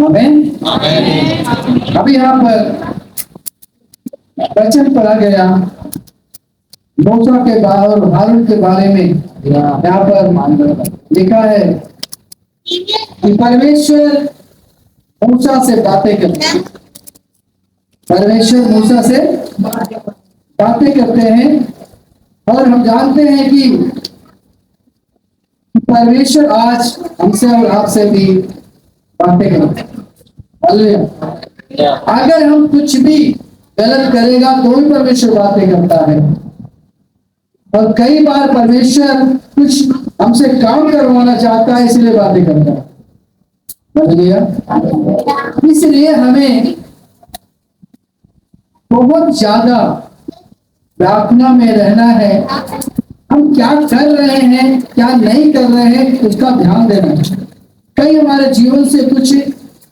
आमीन। अभी यहाँ पर वचन पढ़ा गया मूसा के और हारून के बारे में। यहाँ पर लिखा है कि परमेश्वर मूसा से बातें करते हैं। परमेश्वर मूसा से बातें करते हैं और हम जानते हैं कि परमेश्वर आज हमसे और आपसे भी बातें करते हैं। हालेलुया। अगर हम कुछ भी गलत करेगा तो भी परमेश्वर बातें करता है। और कई बार परमेश्वर कुछ हमसे काम करवाना चाहता है, इसलिए बातें करता है। हालेलुया। इसलिए हमें बहुत ज्यादा प्रार्थना में रहना है। हम क्या कर रहे हैं, क्या नहीं कर रहे हैं, उसका ध्यान देना है। कहीं हमारे जीवन से कुछ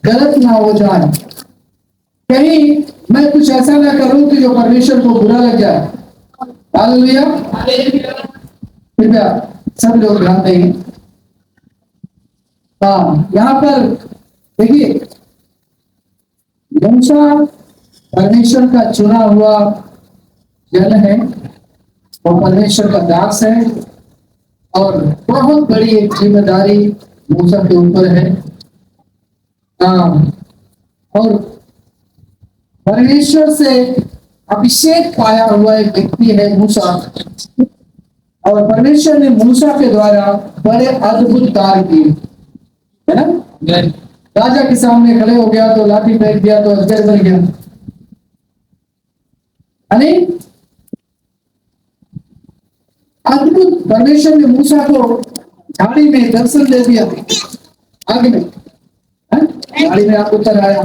गलत ना हो जाए, कहीं मैं कुछ ऐसा ना करूं कि जो परमेश्वर को बुरा लग जाए। हालेलुया। कृपया सब लोग ध्यान देंगे। यहाँ पर देखिए, मूसा परमेश्वर का चुना हुआ जन है और परमेश्वर का दास है और बहुत बड़ी एक जिम्मेदारी मूसा के ऊपर है। और परमेश्वर से अभिषेक पाया हुआ एक व्यक्ति है मूसा। और परमेश्वर ने मूसा के द्वारा बड़े अद्भुत कार्य किए, है ना। राजा के सामने खड़े हो गया तो लाठी फेंक दिया तो अजगर बन गया। अद्भुत परमेश्वर ने मूसा को झाड़ी में दर्शन दे दिया, आग में, झाड़ी में आग उतर आया।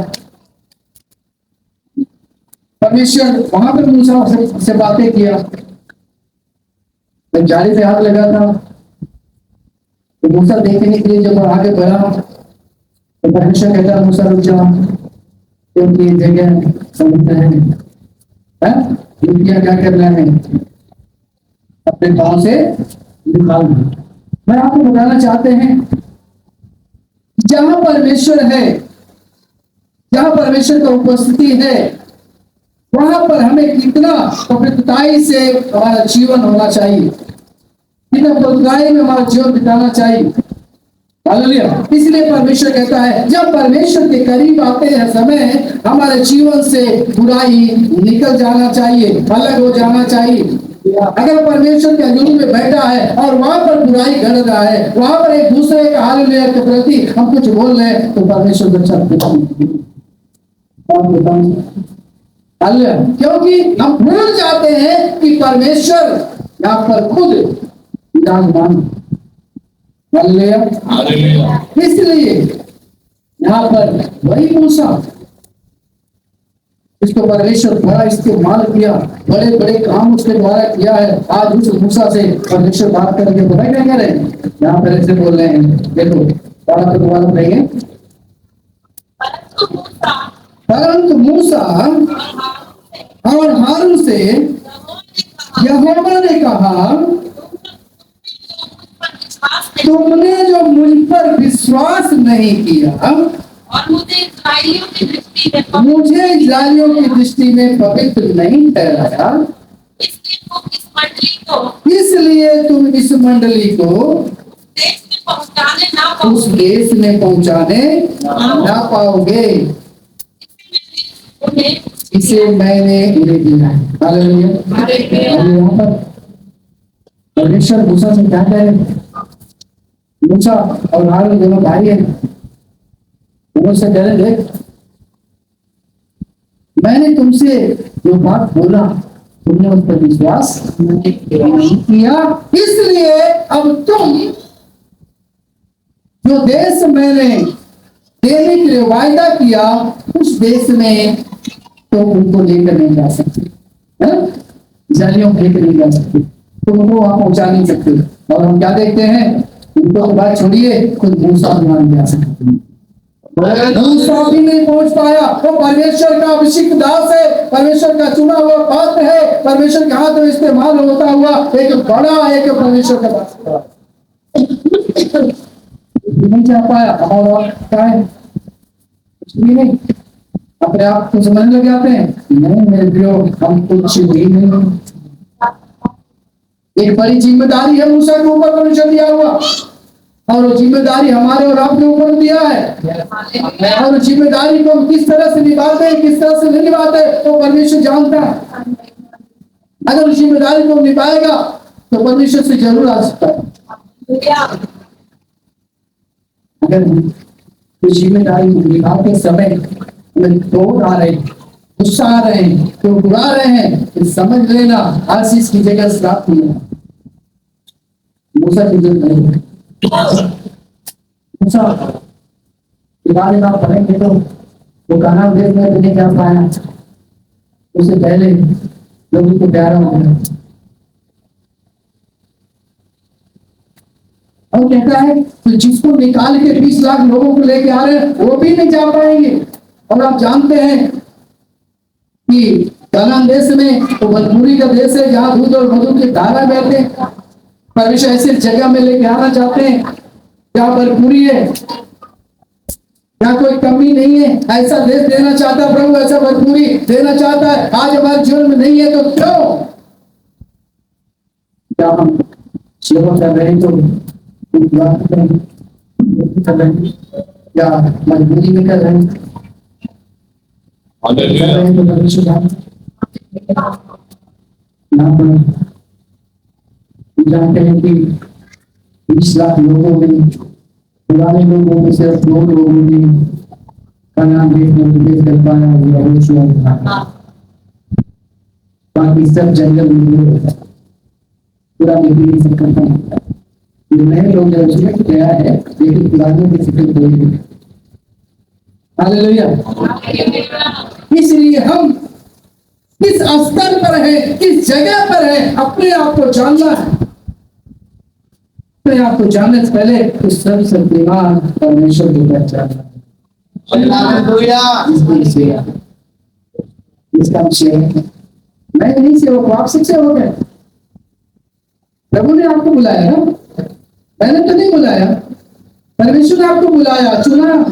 परमेश्वर वहां पर मूसा से बातें किया। जब झाड़ी पे हाथ लगा था तो मूसा देखने के लिए जब आगे बढ़ा तो परमेश्वर कहता मूसा रुक जा, क्योंकि जगह समुद्र है। क्या करना है, अपने पांव से निकालना। मैं आपको बताना चाहते हैं, जहां परमेश्वर है, जहां परमेश्वर का उपस्थिति है, वहां पर हमें कितना पवित्रताई से हमारा जीवन होना चाहिए, कितना पवित्रताई में हमारा जीवन बिताना चाहिए। हालेलुया। इसलिए परमेश्वर कहता है जब परमेश्वर के करीब आते हैं समय, हमारे जीवन से बुराई निकल जाना चाहिए, अलग हो जाना चाहिए। अगर परमेश्वर के हजूरी में बैठा है और वहां पर बुराई घट रहा है, वहां पर एक दूसरे का हालेलुया के प्रति हम कुछ बोल रहे हैं, तो परमेश्वर अच्छा हालेलुया, क्योंकि हम भूल जाते हैं कि परमेश्वर यहाँ पर खुद विराजमान। हालेलुया। इसलिए यहाँ पर वही मूसा इसको परमेश्वर द्वारा इस्तेमाल किया, बड़े बड़े काम उसके द्वारा किया है। आज उस मूसा से परमेश्वर बात करके पता क्या कह रहे हैं, यहाँ पर ऐसे बोल रहे हैं, देखो बात तो बात नहीं है। परंतु मूसा और हारून से यहोवा ने कहा, तुमने जो मुझ पर विश्वास नहीं किया और मुझे इस्राएलियों की दृष्टि में पवित्र नहीं ठहराया, इसलिए तुम इस मंडली को उस देश में पहुंचाने ना पाओगे। इसे मैंने उन्हें दिया। हालेलुया। परमेश्वर मूसा से क्या कहे, मूसा और हारून दोनों भाई हैं, उनसे कह रहे देख, मैंने तुमसे जो बात बोला तुमने उस पर विश्वास नहीं किया, इसलिए अब तुम जो देश मैंने देने के लिए वायदा किया उस देश में तो उनको लेकर नहीं जा सकते, जालियों को लेकर नहीं जा सकते, तुम उनको वहां पहुंचा नहीं सकते। और हम क्या देखते हैं, उनको तो बात छोड़िए, खुद मूसा भी जा सकते, मूसा भी नहीं पहुंच पाया। वो परमेश्वर का अभिषिक्त दास है, परमेश्वर का चुना हुआ पात्र है, परमेश्वर के हाथ में इस्तेमाल होता हुआ एक बड़ा एक परमेश्वर का दास नहीं जा पाया। और क्या है, भी नहीं। अपने आप को समझने लग जाते हैं, नहीं मेरे प्रियो हम कुछ भी नहीं। एक बड़ी जिम्मेदारी है मूसा के ऊपर परमेश्वर दिया हुआ, और वो जिम्मेदारी हमारे और आपके ऊपर दिया है। और जिम्मेदारी को हम किस तरह से निभाते हैं, किस तरह से नहीं निभाते, तो परमेश्वर जानता है। अगर उस जिम्मेदारी को निभाएगा तो परमेश्वर से जरूर आ सकता है। अगर उस जिम्मेदारी को निभाते समय हमें क्रोध आ रहे, गुस्सा आ रहे हैं, तो बुला रहे हैं, तो समझ लेना आशीष की जगह श्राप मिला। मूसा की जरूरत नहीं। मूसा के बारे में आप पढ़ेंगे तो वो कानान देश में नहीं जा पाया, उससे पहले लोगों को प्यारा हो गया। और कहता है तो जिसको निकाल के 20 लाख लोगों को लेके आ रहे हैं वो भी नहीं जा पाएंगे। और आप जानते हैं कि कानान देश में तो मजबूरी का देश है, जहां दूध और मधु की धारा बहते हैं। परमेश्वर ऐसी जगह में लेके आना चाहते हैं जहां भरपूरी है, जहां कोई कमी नहीं है। ऐसा देश देना चाहता है प्रभु, ऐसा भरपूरी देना चाहता है। आज हमारे जीवन में नहीं है तो क्यों? क्या हम सेवा कर रहे हैं तो कर रहे हैं, या मजबूरी में कर रहे हैं? जानते हैं कि 20 लाख लोगों में, पुराने लोगों में सिर्फ 2 लोगों ने कानान देश में प्रवेश कर पाया, यहोशू था। बाकी सब जंगल में पूरा नहीं सब करता है। नए लोग उसमें गया है, लेकिन पुराने की फिक्र कोई नहीं। हालेलुया। इसलिए हम किस स्तर पर है, किस जगह पर है, अपने आप को जानना है। अपने आप को जानने से पहले उस सर्वशक्तिमान परमेश्वर को पहचानना है। इसका विषय मैं नहीं सेवक, आप सब सेवक है। प्रभु ने आपको बुलाया ना, मैंने तो नहीं बुलाया, परमेश्वर ने आपको बुलाया, चुना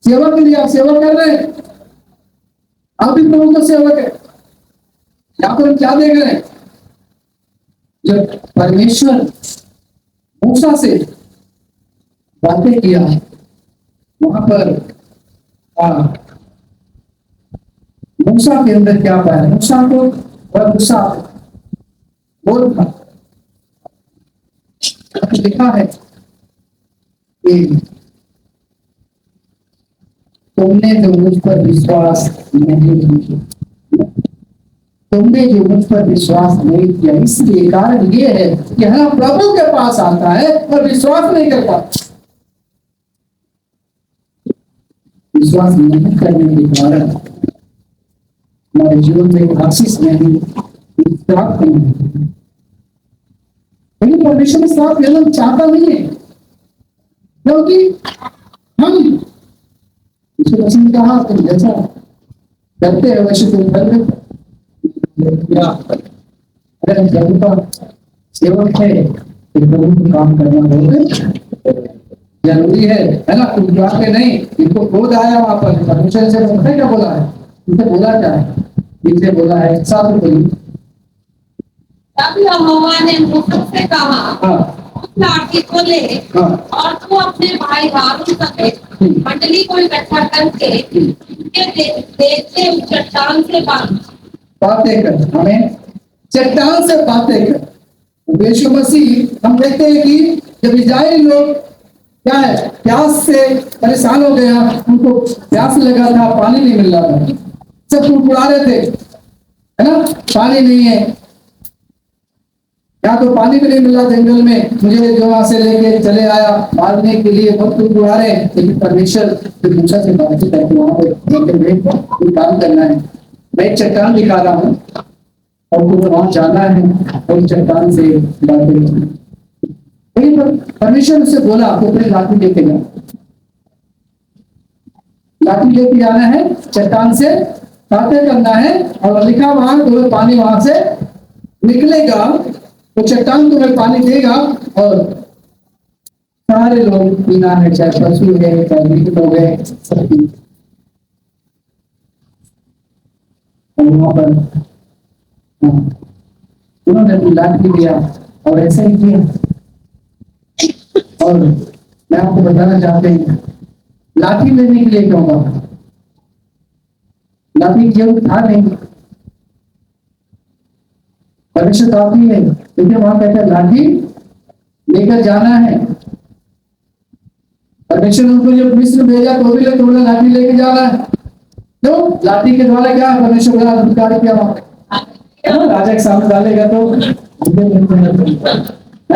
सेवा के लिए। आप सेवा कर रहे हैं, आप भी प्रभु का सेवक है। यहाँ पर हम क्या देख रहे हैं? जब परमेश्वर मूसा से बातें किया, वहां पर मूसा के अंदर क्या पाया? मूसा को बड़ा गुस्सा बोल था, लिखा है कि तुमने जो मुझ पर विश्वास नहीं किया, तुमने जो मुझ पर विश्वास नहीं किया, इसलिए कारण ये है कि हम प्रभु के पास आता है और विश्वास नहीं करता। विश्वास नहीं करने के कारण हमारे जीवन में आशीष नहीं प्राप्त नहीं। लेकिन परमेश्वर श्राप लेना चाहता नहीं है, क्योंकि हम उसने कहा तुम जैसा करते हैं वैसे तुम कर लेते। अगर हम प्रभु का सेवक है तो प्रभु को काम करना बहुत जरूरी है ना? तुम जाके नहीं, इनको क्रोध आया वहां पर परमेश्वर से क्या बोला है? इसे बोला क्या है? इसे बोला है साथ बोली। तब यहोवा ने मूसा से कहा, उस लाठी को ले और तू अपने भाई हारून समेत मंडली को इकट्ठा करके देखते उस चट्टान से बातें कर। हमें चट्टान से बातें कर। यीशु मसीह हम देखते हैं कि जब इस्राएली लोग क्या है, प्यास से परेशान हो गया, उनको प्यास लगा था, पानी नहीं मिल रहा था, सब कुड़कुड़ा रहे थे, है ना? पानी नहीं है, या तो पानी भी नहीं मिल रहा जंगल में, मुझे जो वहां से लेके चले आया मारने के लिए, बहुत कुड़कुड़ा रहे। लेकिन परमेश्वर मूसा से बातचीत करके वहां पे काम करना है। मैं एक चट्टान दिखा रहा हूँ और तुम्हें वहां जाना है और चट्टान से बातें। परमेश्वर उससे बोला तो अपने लाठी लेके जा, लाठी लेके जाना है, चट्टान से बातें करना है, और लिखा वहां तुम्हें पानी वहां से निकलेगा, तो चट्टान तुम्हें पानी देगा और सारे लोग पीना है, चाहे पशु है, चाहे मृत लोग है, सब और वहां पर उन्होंने अपनी लाठी लिया और ऐसा ही किया। और मैं आपको बताना चाहते हैं, लाठी लेने के लिए क्यों कहा? लाठी क्यों था नहीं, परमेश्वर काफी है, लेकिन वहां कहते हैं लाठी लेकर जाना है। परमेश्वर ने उनको जब मिस्र भेजा तो भी लोग थोड़ा लाठी लेके जाना है। क्यों? लाठी के द्वारा क्या परमेश्वर का अधिकार किया वहां पे? राजा के सामने डालेगा तो है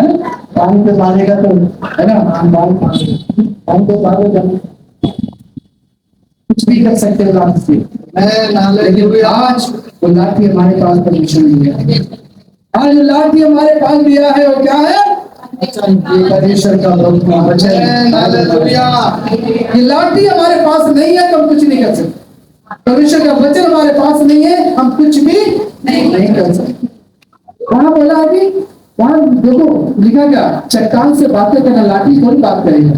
ना, पानी पे मारेगा तो है ना, पानी पे मारेगा, कुछ भी कर सकते हो लाठी से। लेकिन आज वो लाठी हमारे पास परमेश्वर नहीं है। आज जो लाठी हमारे पास दिया है वो क्या है? ये परमेश्वर का वचन है। ये लाठी हमारे पास नहीं है तो हम कुछ नहीं कर सकते। परमेश्वर का वचन हमारे पास नहीं है, हम कुछ भी नहीं कर सकते। वहां बोला है कि वहां देखो लिखा क्या, चट्टान से बातें करना, लाठी थोड़ी बात करेगा,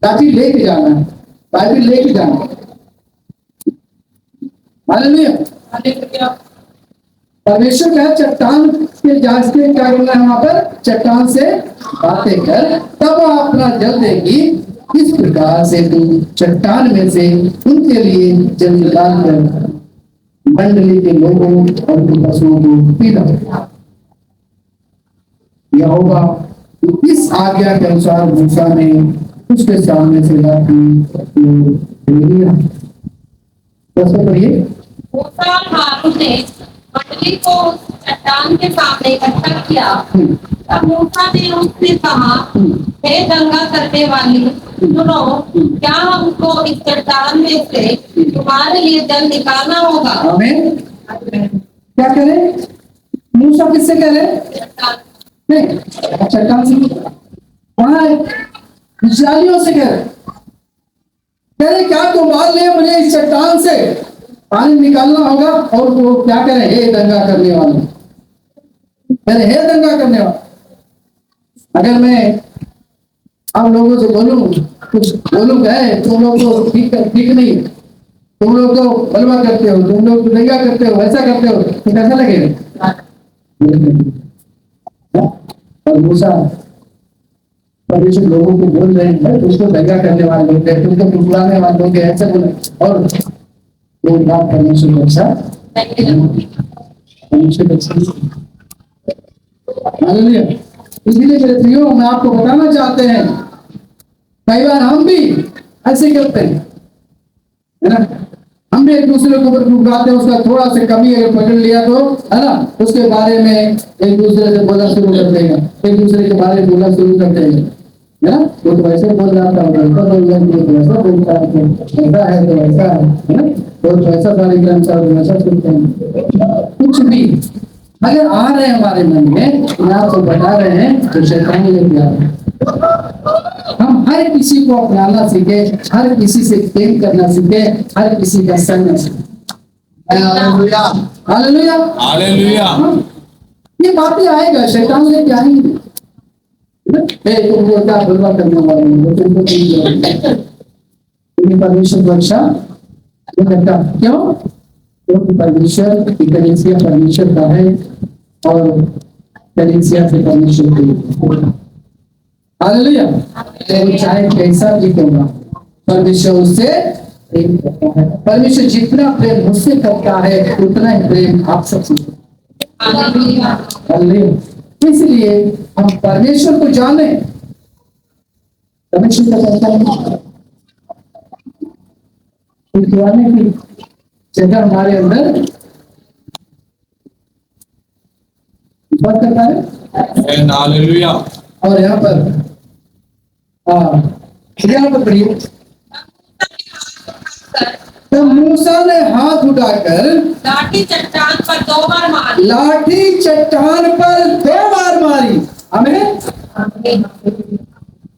लाठी लेके जाना है, बाइबल लेके जाना है। हालेलुया। परमेश्वर का चट्टान के जांच के क्या करना है, वहां पर चट्टान से बातें कर तब अपना जल देगी। इस प्रकार से तू चट्टान में से उनके लिए जल निकाल कर मंडली के लोगों और पशुओं को पीना। यह होगा इस आज्ञा के अनुसार मूसा ने उसके सामने से लाठी लिया। कैसे करिए? मूसा और हारून ने मंडली को चट्टान के सामने इकट्ठा किया। तब मूसा ने उससे कहा, हे दंगा करने वाली, सुनो, क्या हमको इस चट्टान में से तुम्हारे लिए जल निकालना होगा? आमीन। क्या करें? मूसा किससे कह रहे? नहीं, चट्टान से वहां इस्राएलियों से कह रहे क्या तुम्हारे लिए मुझे इस चट्टान से पानी निकालना होगा? और वो क्या करें? हे दंगा करने वाले, कह हे दंगा करने वाले। अगर मैं आप लोगों से बोलूं, कुछ बोलूं गए, तुम लोग को ठीक नहीं, तुम लोग तो बलवा करते हो, तुम लोग दंगा करते हो, वैसा करते हो, तो कैसा लगेगा? और मूसा परमेश्वर लोगों को बोल रहे हैं, तुमको दंगा करने वाले लोग हैं, तुमको टुकड़ाने वाले लोग हैं, ऐसे बोले। और लोग बात परमेश्वर को अच्छा इसलिए मेरे प्रियो, मैं आपको बताना चाहते हैं, कई बार हम भी ऐसे करते हैं, है ना, हम भी एक दूसरे के ऊपर टुकराते हैं। उसका थोड़ा सा कमी अगर पकड़ लिया तो है ना, उसके बारे में एक दूसरे से बोलना शुरू कर देगा, एक दूसरे के बारे में बोलना शुरू कर देगा, है ना। वो तो वैसे बोल रहा था, वैसा बोल रहा है, तो वैसा बोलता है, ऐसा है तो ऐसा है ना, तो वैसा कार्यक्रम चल वैसा सुनते हैं। कुछ भी अगर आ रहे हैं हमारे मन में, मैं आपको बता रहे हैं तो शैतान लेके आ रहे हैं। हम हर किसी को अपनाना सीखे, हर किसी से प्रेम करना सीखे, हर किसी का संग सीखे। Hallelujah, hallelujah, hallelujah. ये बातें आएगा, शैतान लेके आएंगे। तुमको क्या बलवा करने वाले, तुमको परमेश्वर को अच्छा करता क्यों? क्योंकि परमेश्वर की कलीसिया परमेश्वर का है और कलीसिया से परमेश्वर की। हालेलुया। चाहे कैसा भी होगा, परमेश्वर उससे प्रेम करता है। परमेश्वर जितना प्रेम मुझसे करता है उतना ही प्रेम आप सबसे। हालेलुया। इसलिए हम परमेश्वर को जाने, परमेश्वर का कहता है की जगह हमारे अंदर बात करता है। हालेलुया। और यहाँ पर पढ़िए, तब मूसा ने हाथ उठाकर लाठी चट्टान पर 2 बार मारी, लाठी चट्टान पर 2 बार मारी। हमें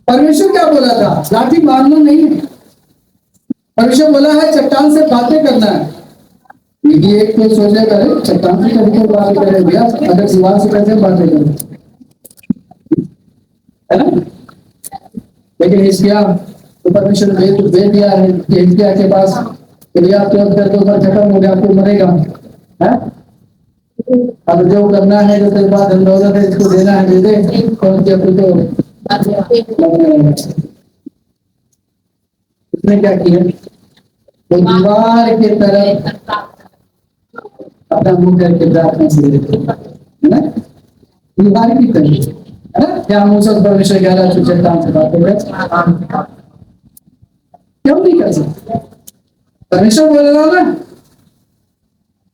परमेश्वर क्या बोला था? लाठी मारना नहीं है। परमेश्वर बोला है चट्टान से बातें करना है। ये एक तो सोचे करे चट्टान से कभी तो बातें करे भैया, अगर दीवार से कैसे बातें करें, है ना। लेकिन हिजकिय्याह तो परमेश्वर ने भेज दिया है कि हिजकिय्याह के पास भैया तो खत्म हो गया, तो मरेगा, है? अब जो करना है, जो तेरे पास धन दौलत है, इसको देना है, दे दे। कौन क्या कुछ उसने क्या किया? वो दीवार के तरफ अपना मुंह करके प्रार्थना से है ना, दीवार की तरफ, है ना। क्या मूसा परमेश्वर 11 चट्टान से बात कर, क्यों नहीं कर सकते? परमेश्वर बोल रहा ना,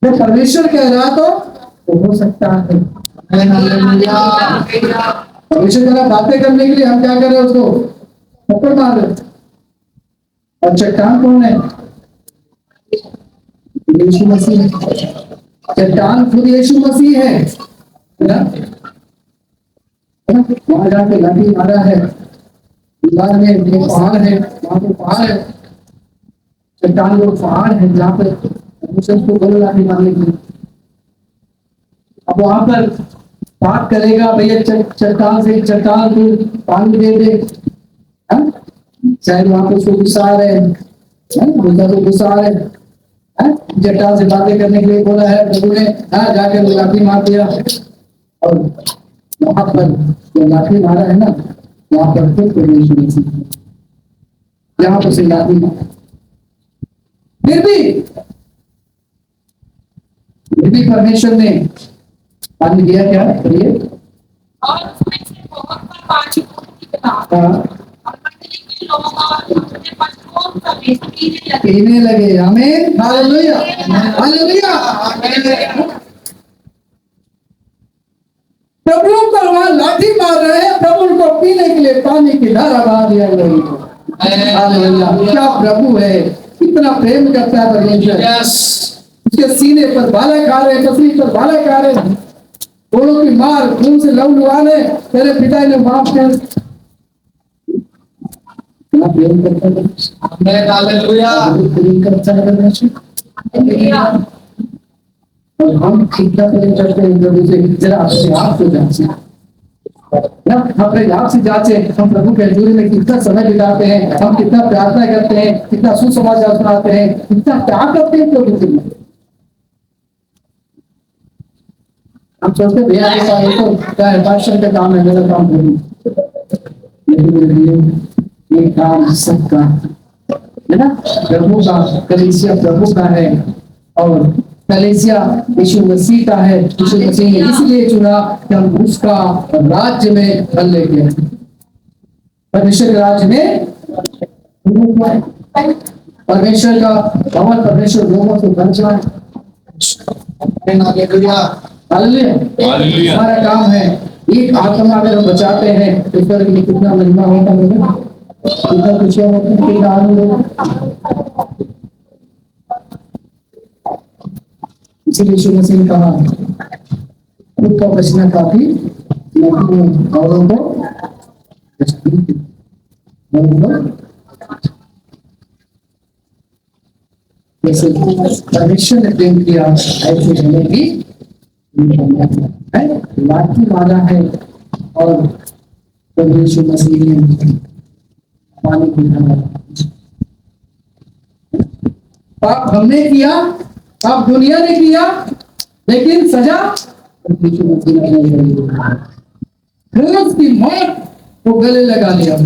जब परमेश्वर कह रहा तो हो सकता है। परमेश्वर कह रहा बातें करने के लिए हम क्या करें? उसको थप्पड़ मार रहे। और चट्टान कौन है? यीशु मसीह। चट्टान खुद यीशु मसीह है ना? वहां जाके लाठी मारा है, दीवार में एक पहाड़ है, वहां पे पहाड़ है, चट्टान लोग पहाड़ है जहाँ पे उसको बोले लाठी मारने के लिए। अब वहां पर बात करेगा, भैया चट्टान से चट्टान को पानी दे दे, शायद वहां पे उसको गुस्सा आ रहे हैं, गुस्सा आ रहे हैं, चट्टान से बातें करने के लिए बोला है प्रभु ने, जाकर लाठी मार दिया। और वहां पर जो लाठी मारा है ना, वहां पर खुद परमेश्वर यहाँ पर से लाठी मारा, फिर भी परमेश्वर ने पानी दिया। क्या करिए? और उसमें से बहुत सा पानी निकला और मंडली के लोग अपने पशुओं समेत पीने लगे। आमीन, हालेलुया, हालेलुया। प्रभु पर वहां लाठी मार रहे हैं, प्रभु को पीने के लिए पानी की धारा बहा दिया गया। हालेलुया, क्या प्रभु है, कितना प्रेम करता है परमेश्वर। उसके सीने पर भाला खा रहे, पसली पर भाला खा रहे, दोनों की मार खून से लहू लुहाने, तेरे पिता ने माफ कर। प्रेम करता है, हालेलुया, प्रेम करता है परमेश्वर। और हम कितना प्रेम करते हैं प्रभु से, जरा अपने आप को जांचें, अपने आप से जांचें। हम प्रभु के हजूरी में कितना समय बिताते हैं, हम कितना प्रार्थना करते हैं, कितना सुसमाचार सुनाते हैं, कितना प्यार करते हैं प्रभु से। हम सोचते भैया के साथ तो क्या है, पास्टर का काम है, मेरा काम नहीं, लेकिन ये काम सबका है ना, प्रभु का। कलीसिया प्रभु का है और कलीसिया यीशु मसीह का है। यीशु मसीह ने इसलिए चुना कि हम उसका राज्य में फल लेके आए, परमेश्वर के राज्य में। परमेश्वर का भवन, परमेश्वर लोगों से भर जाए। हालेलुया, हमारा काम है। एक आत्मा अगर हम बचाते हैं तो ईश्वर के लिए कितना महिमा होता है, कितना खुशियां होती है, कितना आनंद होता है। इसीलिए यीशु मसीह ने कहा खुद का बचना काफी, औरों को जैसे परमेश्वर ने प्रेम किया ऐसे हमें भी लाठी मारा है। और प्रभु यीशु मसीह ने पानी पिलाया। पाप हमने किया, पाप दुनिया ने किया, लेकिन सजा यीशु मसीह ने क्रूस की मौत को गले लगा लिया।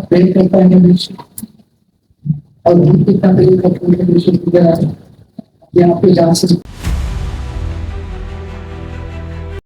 प्रेम करता है और कितना प्रेम करते हैं, यहाँ पे जान सकते।